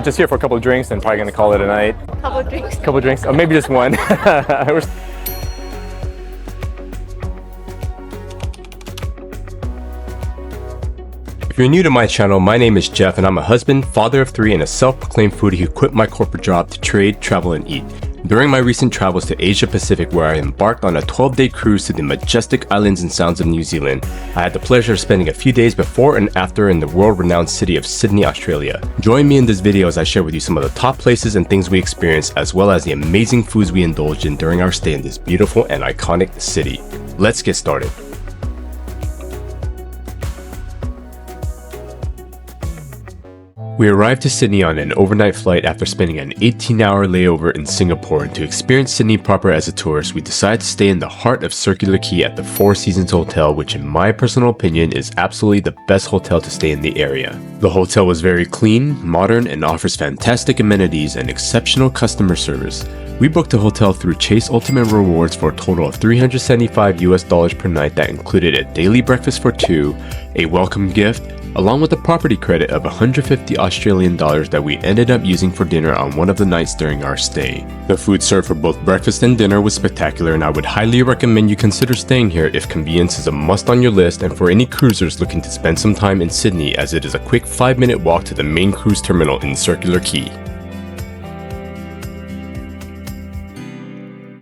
just here for a couple of drinks and probably gonna call it a night. Couple of drinks. Couple of drinks, or maybe just one. If you're new to my channel, my name is Jeff and I'm a husband, father of 3, and a self-proclaimed foodie who quit my corporate job to trade, travel, and eat. During my recent travels to Asia Pacific, where I embarked on a 12-day cruise to the majestic islands and sounds of New Zealand, I had the pleasure of spending a few days before and after in the world-renowned city of Sydney, Australia. Join me in this video as I share with you some of the top places and things we experienced, as well as the amazing foods we indulged in during our stay in this beautiful and iconic city. Let's get started. We arrived to Sydney on an overnight flight after spending an 18-hour layover in Singapore, and to experience Sydney proper as a tourist, we decided to stay in the heart of Circular Quay at the Four Seasons Hotel, which in my personal opinion is absolutely the best hotel to stay in the area. The hotel was very clean, modern, and offers fantastic amenities and exceptional customer service. We booked a hotel through Chase Ultimate Rewards for a total of $375 per night that included a daily breakfast for 2, a welcome gift, along with a property credit of 150 Australian dollars that we ended up using for dinner on one of the nights during our stay. The food served for both breakfast and dinner was spectacular, and I would highly recommend you consider staying here if convenience is a must on your list, and for any cruisers looking to spend some time in Sydney, as it is a quick 5-minute walk to the main cruise terminal in Circular Quay.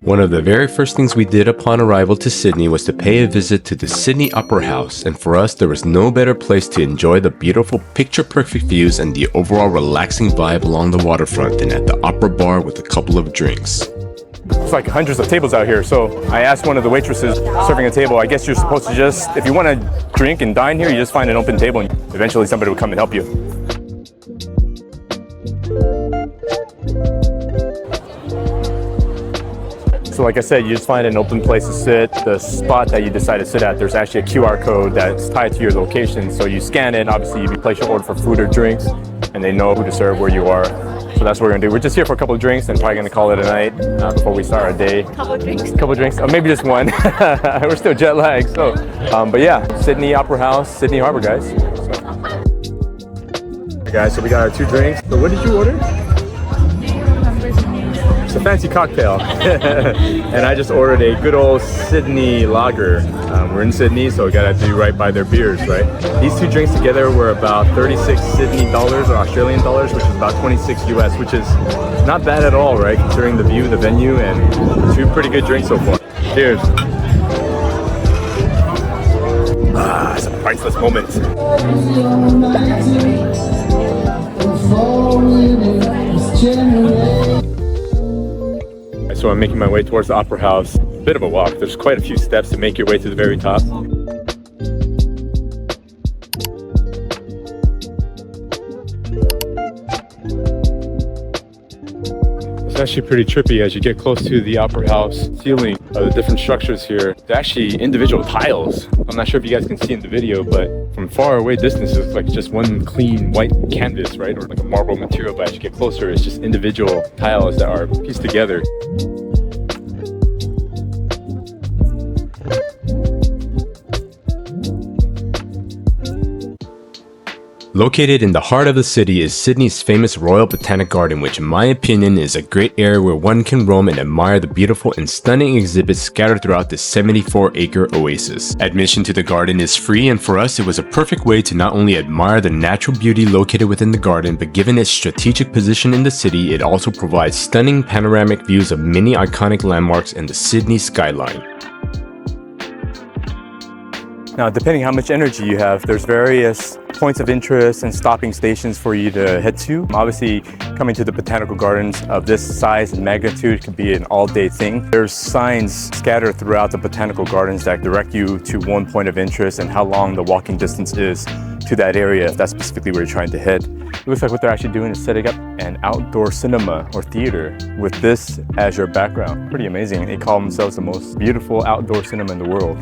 One of the very first things we did upon arrival to Sydney was to pay a visit to the Sydney Opera House, and for us there was no better place to enjoy the beautiful picture-perfect views and the overall relaxing vibe along the waterfront than at the opera bar with a couple of drinks. It's like hundreds of tables out here, so I asked one of the waitresses serving a table, I guess you're supposed to just, if you want to drink and dine here, you just find an open table and eventually somebody will come and help you. So like I said, you just find an open place to sit. The spot that you decide to sit at, there's actually a QR code that's tied to your location. So you scan it, obviously you place your order for food or drinks, and they know who to serve where you are. So that's what we're gonna do. We're just here for a couple of drinks and probably gonna call it a night before we start our day. Couple of drinks. Couple of drinks, or maybe just one. We're still jet lagged, so. But yeah, Sydney Opera House, Sydney Harbour, guys. So. Guys, so we got our 2 drinks. So what did you order? A fancy cocktail. And I just ordered a good old Sydney lager. We're in Sydney, so we gotta do right by their beers, right? These 2 drinks together were about 36 Sydney dollars or Australian dollars, which is about 26 US, which is not bad at all, right? Considering the view, the venue, and 2 pretty good drinks so far. Cheers. It's a priceless moment. So I'm making my way towards the Opera House. Bit of a walk. There's quite a few steps to make your way to the very top. It's actually pretty trippy as you get close to the Opera House ceiling. The different structures here, they're actually individual tiles. I'm not sure if you guys can see in the video, but from far away distances, it's like just one clean white canvas, right? Or like a marble material, but as you get closer, it's just individual tiles that are pieced together. Located in the heart of the city is Sydney's famous Royal Botanic Garden, which in my opinion is a great area where one can roam and admire the beautiful and stunning exhibits scattered throughout this 74-acre oasis. Admission to the garden is free, and for us it was a perfect way to not only admire the natural beauty located within the garden, but given its strategic position in the city, it also provides stunning panoramic views of many iconic landmarks and the Sydney skyline. Now, depending how much energy you have, there's various points of interest and stopping stations for you to head to. Obviously, coming to the botanical gardens of this size and magnitude could be an all-day thing. There's signs scattered throughout the botanical gardens that direct you to one point of interest and how long the walking distance is to that area, if that's specifically where you're trying to head. It looks like what they're actually doing is setting up an outdoor cinema or theater with this as your background. Pretty amazing. They call themselves the most beautiful outdoor cinema in the world.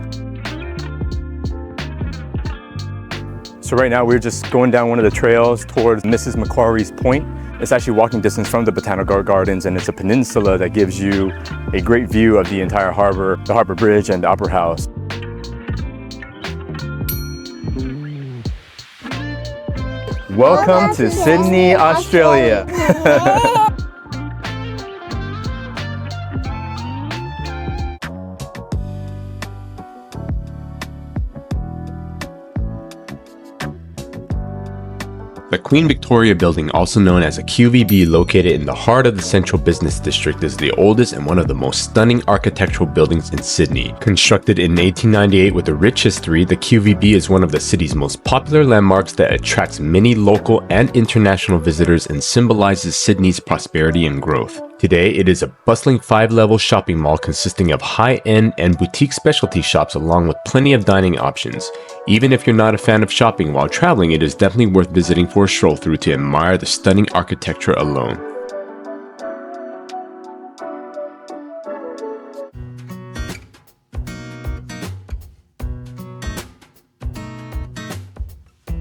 So right now we're just going down one of the trails towards Mrs. Macquarie's Point. It's actually walking distance from the Botanical Gardens, and it's a peninsula that gives you a great view of the entire harbor, the Harbour Bridge, and the Opera House. Welcome to Sydney, Australia. The Queen Victoria Building, also known as a QVB, located in the heart of the Central Business District, is the oldest and one of the most stunning architectural buildings in Sydney. Constructed in 1898 with a rich history, the QVB is one of the city's most popular landmarks that attracts many local and international visitors and symbolizes Sydney's prosperity and growth. Today, it is a bustling 5-level shopping mall consisting of high-end and boutique specialty shops along with plenty of dining options. Even if you're not a fan of shopping while traveling, it is definitely worth visiting for a stroll through to admire the stunning architecture alone.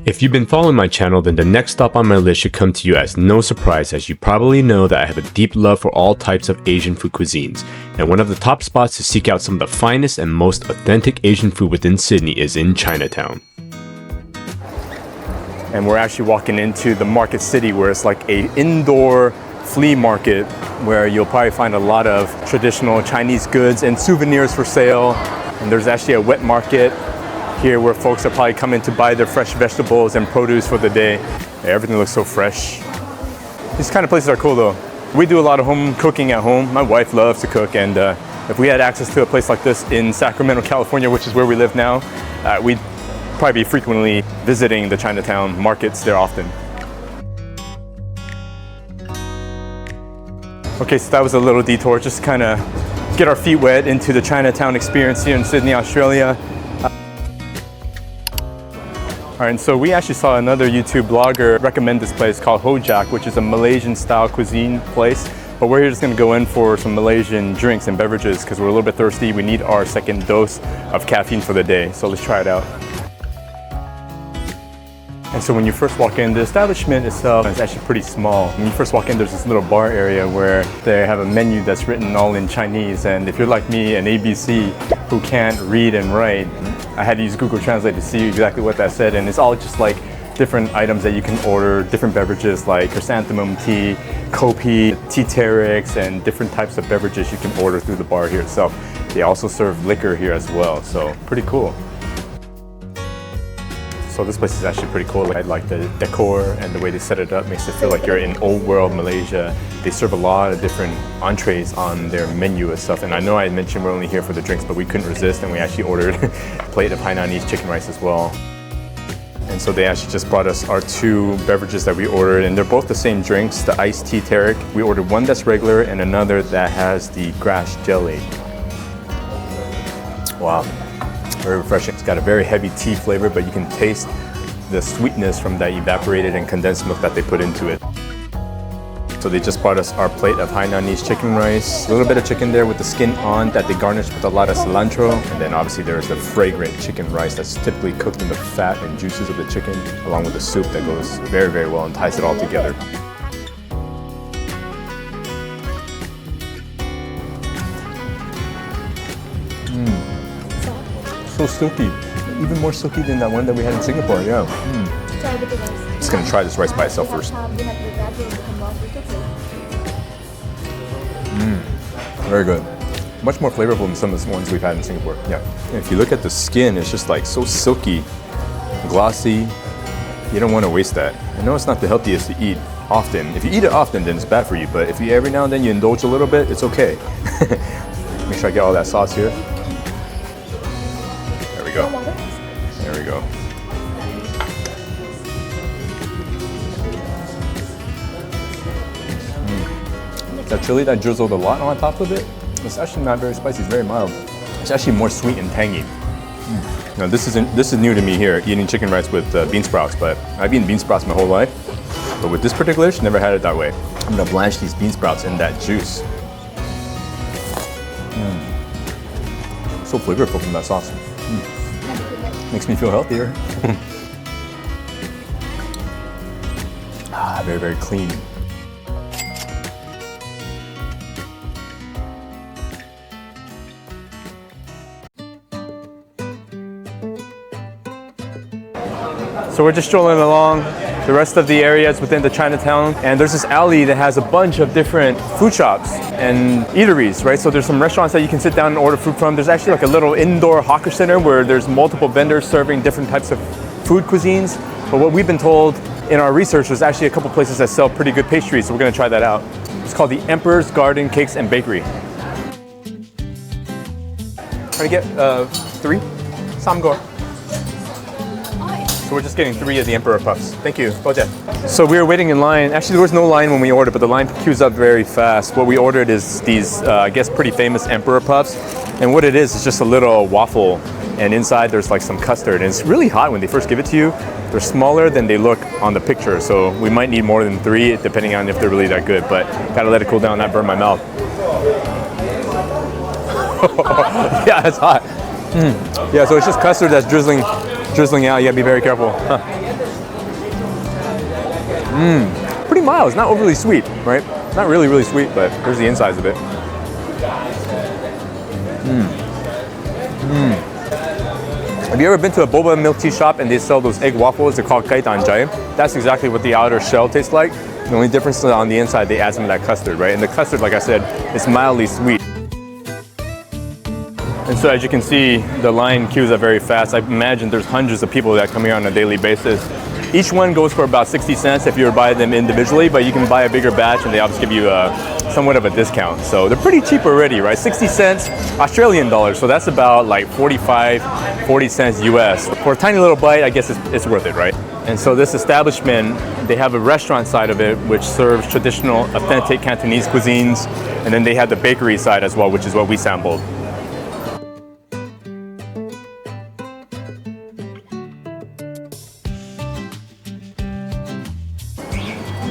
If you've been following my channel, then the next stop on my list should come to you as no surprise, as you probably know that I have a deep love for all types of Asian food cuisines, and one of the top spots to seek out some of the finest and most authentic Asian food within Sydney is in Chinatown. And we're actually walking into the Market City, where it's like an indoor flea market where you'll probably find a lot of traditional Chinese goods and souvenirs for sale. And there's actually a wet market here where folks are probably coming to buy their fresh vegetables and produce for the day. Everything looks so fresh. These kind of places are cool though. We do a lot of home cooking at home. My wife loves to cook, and if we had access to a place like this in Sacramento, California, which is where we live now, we'd probably be frequently visiting the Chinatown markets there often. Okay, so that was a little detour, just to kind of get our feet wet into the Chinatown experience here in Sydney, Australia. All right, and so we actually saw another YouTube blogger recommend this place called Jiak, which is a Malaysian style cuisine place. But we're here just gonna go in for some Malaysian drinks and beverages because we're a little bit thirsty. We need our second dose of caffeine for the day. So let's try it out. And so when you first walk in, the establishment itself is actually pretty small. When you first walk in, there's this little bar area where they have a menu that's written all in Chinese. And if you're like me, an ABC who can't read and write, I had to use Google Translate to see exactly what that said. And it's all just like different items that you can order, different beverages like chrysanthemum tea, kopi, tea teriyaks, and different types of beverages you can order through the bar here itself. They also serve liquor here as well, so pretty cool. So this place is actually pretty cool. I like the decor and the way they set it up. Makes it feel like you're in old world Malaysia. They serve a lot of different entrees on their menu and stuff. And I know I mentioned we're only here for the drinks, but we couldn't resist and we actually ordered a plate of Hainanese chicken rice as well. And so they actually just brought us our 2 beverages that we ordered, and they're both the same drinks, the iced tea terik. We ordered one that's regular and another that has the grass jelly. Wow. Very refreshing. It's got a very heavy tea flavor, but you can taste the sweetness from that evaporated and condensed milk that they put into it. So they just brought us our plate of Hainanese chicken rice. A little bit of chicken there with the skin on that they garnished with a lot of cilantro. And then obviously there's the fragrant chicken rice that's typically cooked in the fat and juices of the chicken, along with the soup that goes very, very well and ties it all together. So silky, even more silky than that one that we had in Singapore, yeah. Just gonna try this rice by itself first. Very good. Much more flavorful than some of the ones we've had in Singapore, yeah. And if you look at the skin, it's just like so silky, glossy. You don't wanna waste that. I know it's not the healthiest to eat often. If you eat it often, then it's bad for you, but if you every now and then you indulge a little bit, it's okay. Make sure I get all that sauce here. Go. There we go. That chili that drizzled a lot on top of it, it's actually not very spicy, it's very mild. It's actually more sweet and tangy. Now this is new to me here, eating chicken rice with bean sprouts, but I've eaten bean sprouts my whole life. But with this particular dish, never had it that way. I'm gonna blanch these bean sprouts in that juice. So flavorful from that sauce. Makes me feel healthier. Very, very clean. So we're just strolling along The rest of the area is within the Chinatown, and there's this alley that has a bunch of different food shops and eateries, right? So there's some restaurants that you can sit down and order food from. There's actually like a little indoor hawker center where there's multiple vendors serving different types of food cuisines. But what we've been told in our research, there's actually a couple places that sell pretty good pastries, so we're gonna try that out. It's called the Emperor's Garden Cakes and Bakery. Try to get 3 samgor. So we're just getting 3 of the Emperor Puffs. Thank you. So we were waiting in line. Actually, there was no line when we ordered, but the line queues up very fast. What we ordered is these, I guess, pretty famous Emperor Puffs. And what it is just a little waffle. And inside there's like some custard. And it's really hot when they first give it to you. They're smaller than they look on the picture. So we might need more than 3, depending on if they're really that good. But gotta let it cool down, not burn my mouth. Yeah, it's hot. Yeah, so it's just custard that's drizzling out. You gotta be very careful. Pretty mild. It's not overly sweet, right? Not really, really sweet, but here's the insides of it. Have you ever been to a boba milk tea shop and they sell those egg waffles? They're called kaitanjai. That's exactly what the outer shell tastes like. The only difference is on the inside, they add some of that custard, right? And the custard, like I said, is mildly sweet. And so as you can see, the line queues up very fast. I imagine there's hundreds of people that come here on a daily basis. Each one goes for about 60 cents if you were to buy them individually, but you can buy a bigger batch and they obviously give you somewhat of a discount. So they're pretty cheap already, right? 60 cents Australian dollars, so that's about like 40 cents US. For a tiny little bite, I guess it's worth it, right? And so this establishment, they have a restaurant side of it which serves traditional, authentic Cantonese cuisines, and then they have the bakery side as well, which is what we sampled.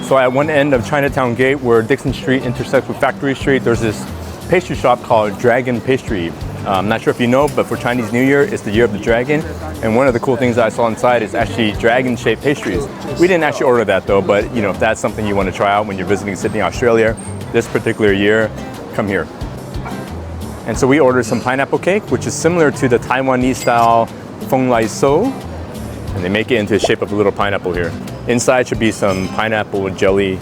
So at one end of Chinatown Gate, where Dixon Street intersects with Factory Street, there's this pastry shop called Dragon Pastry. I'm not sure if you know, but for Chinese New Year, it's the year of the dragon. And one of the cool things that I saw inside is actually dragon-shaped pastries. We didn't actually order that though, but you know, if that's something you want to try out when you're visiting Sydney, Australia, this particular year, come here. And so we ordered some pineapple cake, which is similar to the Taiwanese style feng lai so. And they make it into the shape of a little pineapple here. Inside should be some pineapple jelly.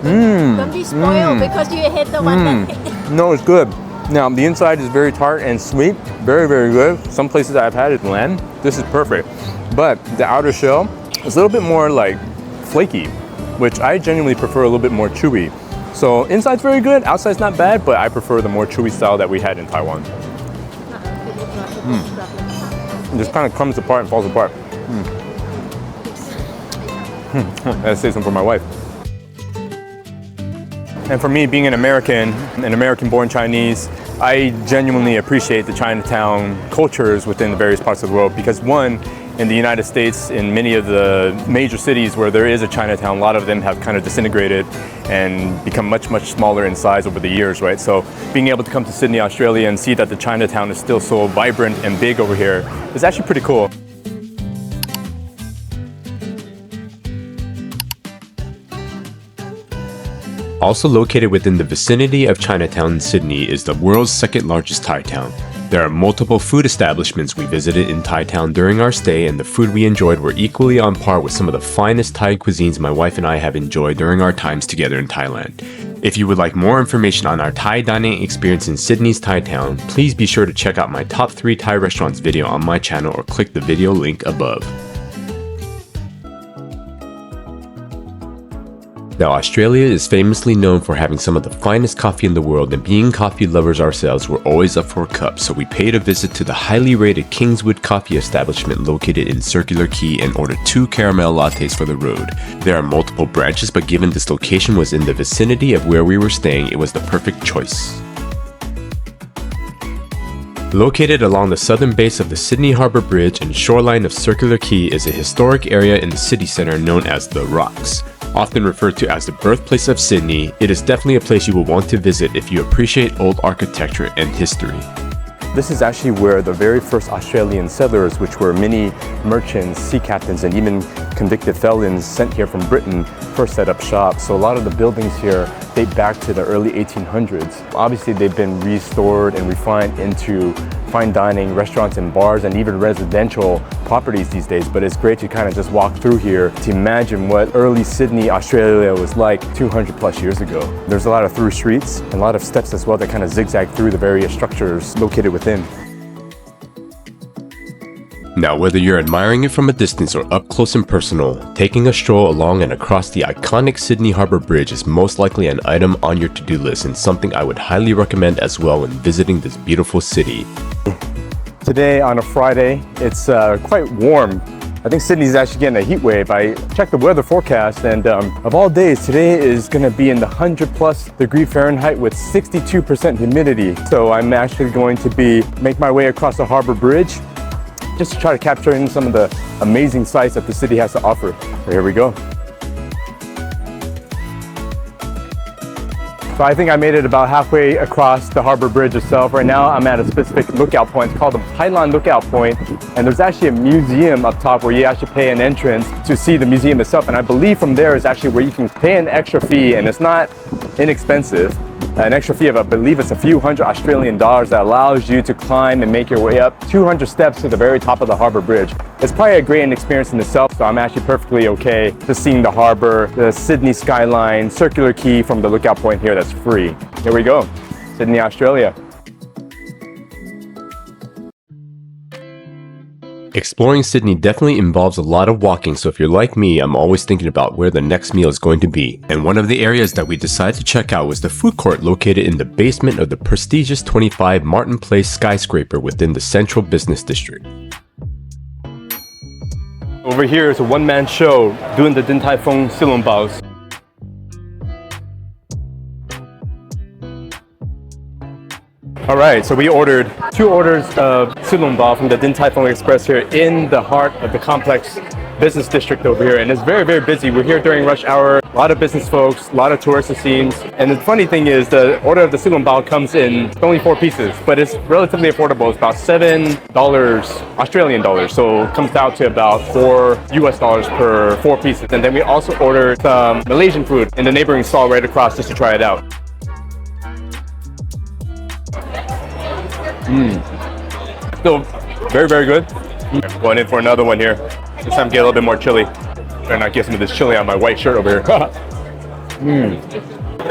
Don't be spoiled because you hate the one that... No, it's good. Now, the inside is very tart and sweet. Very, very good. Some places that I've had it land. This is perfect. But the outer shell is a little bit more like flaky, which I genuinely prefer a little bit more chewy. So inside's very good, outside's not bad, but I prefer the more chewy style that we had in Taiwan. It just kind of comes apart and falls apart. Let's save some for my wife. And for me, being an American-born Chinese, I genuinely appreciate the Chinatown cultures within the various parts of the world because one, in the United States, in many of the major cities where there is a Chinatown, a lot of them have kind of disintegrated and become much, much smaller in size over the years, right? So being able to come to Sydney, Australia and see that the Chinatown is still so vibrant and big over here is actually pretty cool. Also located within the vicinity of Chinatown in Sydney is the world's second largest Thai town. There are multiple food establishments we visited in Thai town during our stay, and the food we enjoyed were equally on par with some of the finest Thai cuisines my wife and I have enjoyed during our times together in Thailand. If you would like more information on our Thai dining experience in Sydney's Thai town, please be sure to check out my top 3 Thai restaurants video on my channel or click the video link above. Now, Australia is famously known for having some of the finest coffee in the world, and being coffee lovers ourselves, we're always up for a cup, so we paid a visit to the highly rated Kingswood Coffee establishment located in Circular Quay and ordered 2 caramel lattes for the road. There are multiple branches, but given this location was in the vicinity of where we were staying, it was the perfect choice. Located along the southern base of the Sydney Harbour Bridge and shoreline of Circular Quay is a historic area in the city centre known as The Rocks. Often referred to as the birthplace of Sydney, it is definitely a place you will want to visit if you appreciate old architecture and history. This is actually where the very first Australian settlers, which were many merchants, sea captains, and even convicted felons sent here from Britain, first set up shop. So a lot of the buildings here date back to the early 1800s. Obviously, they've been restored and refined into fine dining, restaurants and bars, and even residential properties these days. But it's great to kind of just walk through here to imagine what early Sydney, Australia was like 200 plus years ago. There's a lot of through streets and a lot of steps as well that kind of zigzag through the various structures located within. Now, whether you're admiring it from a distance or up close and personal, taking a stroll along and across the iconic Sydney Harbour Bridge is most likely an item on your to-do list and something I would highly recommend as well when visiting this beautiful city. Today on a Friday, it's quite warm. I think Sydney's actually getting a heat wave. I checked the weather forecast and of all days, today is gonna be in the 100+ Fahrenheit with 62% humidity. So I'm actually going to make my way across the Harbour Bridge just to try to capture in some of the amazing sights that the city has to offer. So here we go. So I think I made it about halfway across the Harbour Bridge itself. Right now I'm at a specific lookout point. It's called the Pylon Lookout Point. And there's actually a museum up top where you actually pay an entrance to see the museum itself. And I believe from there is actually where you can pay an extra fee, and it's not inexpensive. An extra fee of, I believe it's a few hundred Australian dollars that allows you to climb and make your way up 200 steps to the very top of the Harbour Bridge. It's probably a great experience in itself, so I'm actually perfectly okay just seeing the harbour, the Sydney skyline, circular quay from the lookout point here that's free. Here we go, Sydney, Australia. Exploring Sydney definitely involves a lot of walking, so if you're like me, I'm always thinking about where the next meal is going to be. And one of the areas that we decided to check out was the food court located in the basement of the prestigious 25 Martin Place skyscraper within the Central Business District. Over here is a one-man show doing the Din Tai Fung silong baos. All right, so we ordered 2 orders of silong bao from the Din Tai Fung Express here in the heart of the complex business district over here, and it's very, very busy. We're here during rush hour, a lot of business folks, a lot of tourists it seems. And the funny thing is the order of the silong bao comes in only 4 pieces, but it's relatively affordable. It's about $7 Australian dollars, so it comes out to about $4 US per 4 pieces. And then we also ordered some Malaysian food in the neighboring stall right across just to try it out. Still very, very good. Going in for another one here. This time get a little bit more chili. Try not get some of this chili on my white shirt over here.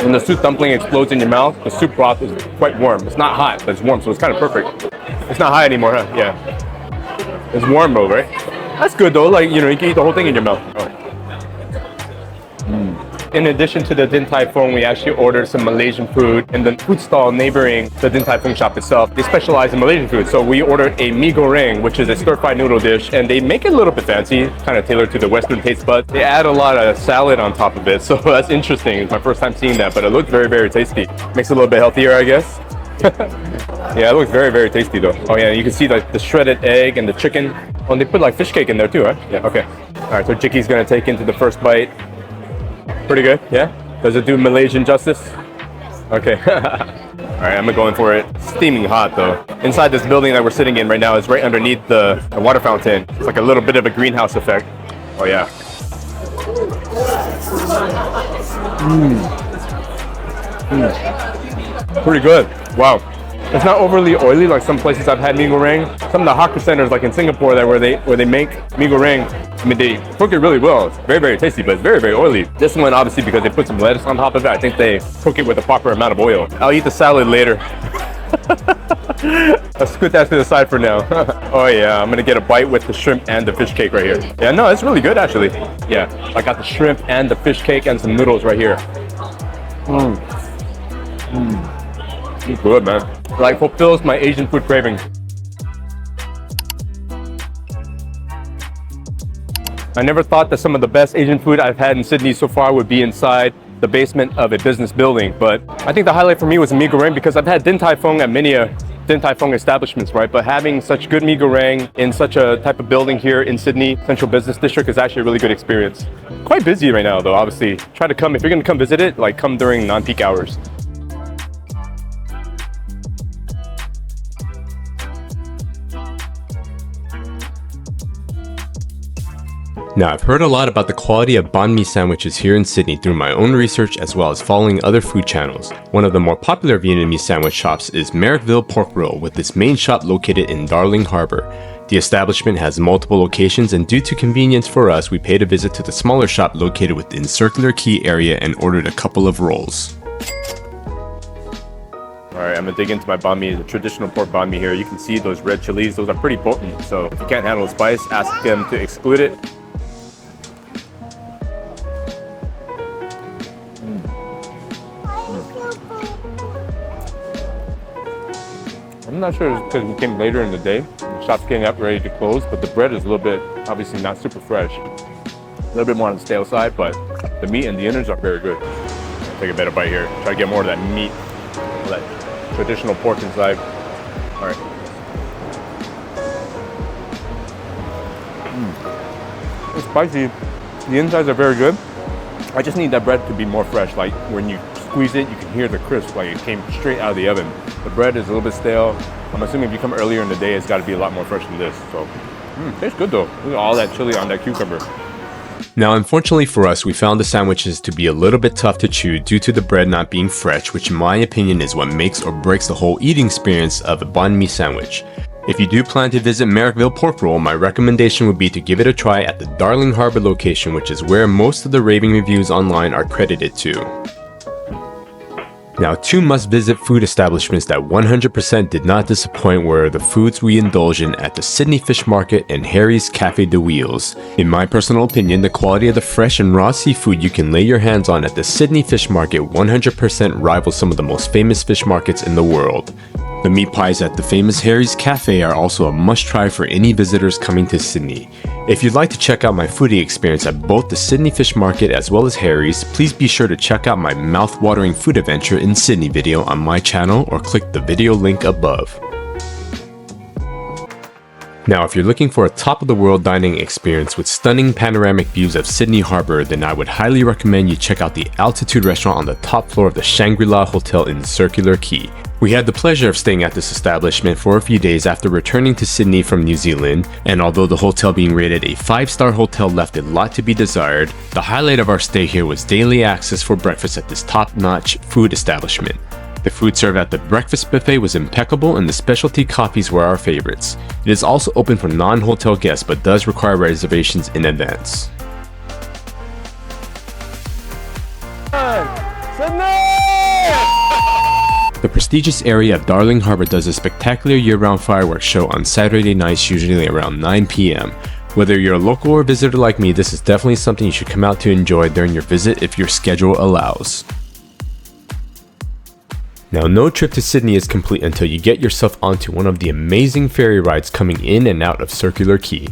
When the soup dumpling explodes in your mouth, the soup broth is quite warm. It's not hot, but it's warm, so it's kind of perfect. It's not hot anymore, huh? Yeah. It's warm though, right? That's good though. Like, you know, you can eat the whole thing in your mouth. Oh. In addition to the Din Tai Fung, we actually ordered some Malaysian food in the food stall neighboring the Din Tai Fung shop itself. They specialize in Malaysian food, so we ordered a mee goreng, which is a stir-fried noodle dish, and they make it a little bit fancy, kind of tailored to the Western taste buds. They add a lot of salad on top of it, so that's interesting. It's my first time seeing that, but it looks very, very tasty. Makes it a little bit healthier, I guess. Yeah, it looks very, very tasty though. Oh yeah, you can see like the shredded egg and the chicken. Oh, and they put like fish cake in there too, right? Yeah, okay. All right, so Jiki's gonna take into the first bite. Pretty good, yeah? Does it do Malaysian justice? Okay. Alright, I'm gonna go in for it. Steaming hot though. Inside this building that we're sitting in right now is right underneath the water fountain. It's like a little bit of a greenhouse effect. Oh yeah. Pretty good. Wow. It's not overly oily like some places I've had mee goreng. Some of the hawker centers like in Singapore where they make mee goreng, I mean, they cook it really well. It's very, very tasty, but it's very, very oily. This one, obviously, because they put some lettuce on top of it, I think they cook it with a proper amount of oil. I'll eat the salad later. Let's put that to the side for now. Oh yeah, I'm gonna get a bite with the shrimp and the fish cake right here. Yeah, no, it's really good actually. Yeah, I got the shrimp and the fish cake and some noodles right here. It's good, man. Like, fulfills my Asian food cravings. I never thought that some of the best Asian food I've had in Sydney so far would be inside the basement of a business building. But I think the highlight for me was mee goreng because I've had Din Tai Fung at many Din Tai Fung establishments, right? But having such good mee goreng in such a type of building here in Sydney, Central Business District, is actually a really good experience. Quite busy right now though, obviously. Try to come, if you're gonna come visit it, like come during non-peak hours. Now, I've heard a lot about the quality of banh mi sandwiches here in Sydney through my own research as well as following other food channels. One of the more popular Vietnamese sandwich shops is Marrickville Pork Roll, with its main shop located in Darling Harbour. The establishment has multiple locations, and due to convenience for us, we paid a visit to the smaller shop located within Circular Quay area and ordered a couple of rolls. Alright, I'm gonna dig into my banh mi, the traditional pork banh mi here. You can see those red chilies, those are pretty potent, so if you can't handle the spice, ask them to exclude it. I'm not sure it's because we came later in the day. The shop's getting up, ready to close, but the bread is a little bit, obviously not super fresh. A little bit more on the stale side, but the meat and the innards are very good. I'll take a better bite here. Try to get more of that meat, that traditional pork inside. All right. It's spicy. The insides are very good. I just need that bread to be more fresh. Like when you squeeze it, you can hear the crisp, like it came straight out of the oven. The bread is a little bit stale. I'm assuming if you come earlier in the day, it's got to be a lot more fresh than this. So, tastes good though. Look at all that chili on that cucumber. Now, unfortunately for us, we found the sandwiches to be a little bit tough to chew due to the bread not being fresh, which in my opinion is what makes or breaks the whole eating experience of a banh mi sandwich. If you do plan to visit Marrickville Pork Roll, my recommendation would be to give it a try at the Darling Harbour location, which is where most of the raving reviews online are credited to. Now, two must-visit food establishments that 100% did not disappoint were the foods we indulge in at the Sydney Fish Market and Harry's Cafe de Wheels. In my personal opinion, the quality of the fresh and raw seafood you can lay your hands on at the Sydney Fish Market 100% rivals some of the most famous fish markets in the world. The meat pies at the famous Harry's Cafe are also a must-try for any visitors coming to Sydney. If you'd like to check out my foodie experience at both the Sydney Fish Market as well as Harry's, please be sure to check out my mouth-watering food adventure in Sydney video on my channel or click the video link above. Now, if you're looking for a top-of-the-world dining experience with stunning panoramic views of Sydney Harbour, then I would highly recommend you check out the Altitude restaurant on the top floor of the Shangri-la Hotel in Circular Quay. We had the pleasure of staying at this establishment for a few days after returning to Sydney from New Zealand, and although the hotel being rated a 5-star hotel left a lot to be desired, the highlight of our stay here was daily access for breakfast at this top-notch food establishment. The food served at the breakfast buffet was impeccable, and the specialty coffees were our favorites. It is also open for non-hotel guests but does require reservations in advance. The prestigious area of Darling Harbour does a spectacular year-round fireworks show on Saturday nights, usually around 9 p.m. Whether you're a local or visitor like me, this is definitely something you should come out to enjoy during your visit if your schedule allows. Now, no trip to Sydney is complete until you get yourself onto one of the amazing ferry rides coming in and out of Circular Quay.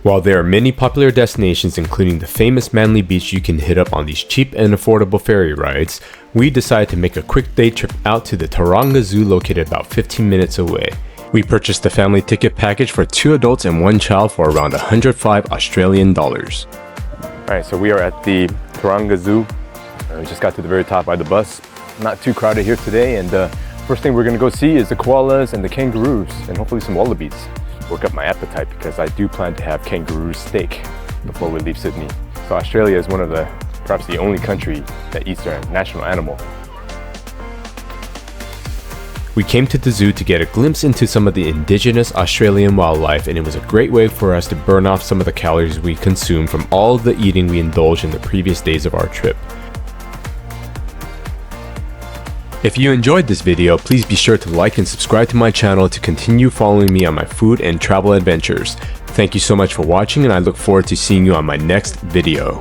While there are many popular destinations, including the famous Manly Beach you can hit up on these cheap and affordable ferry rides, we decided to make a quick day trip out to the Toronga Zoo located about 15 minutes away. We purchased the family ticket package for 2 adults and 1 child for around 105 Australian dollars. Alright, so we are at the Toronga Zoo. We just got to the very top by the bus. Not too crowded here today, and first thing we're gonna go see is the koalas and the kangaroos, and hopefully some wallabies. Work up my appetite because I do plan to have kangaroo steak before we leave Sydney. So Australia is one of the, perhaps the only country that eats their national animal. We came to the zoo to get a glimpse into some of the indigenous Australian wildlife, and it was a great way for us to burn off some of the calories we consumed from all of the eating we indulged in the previous days of our trip. If you enjoyed this video, please be sure to like and subscribe to my channel to continue following me on my food and travel adventures. Thank you so much for watching, and I look forward to seeing you on my next video.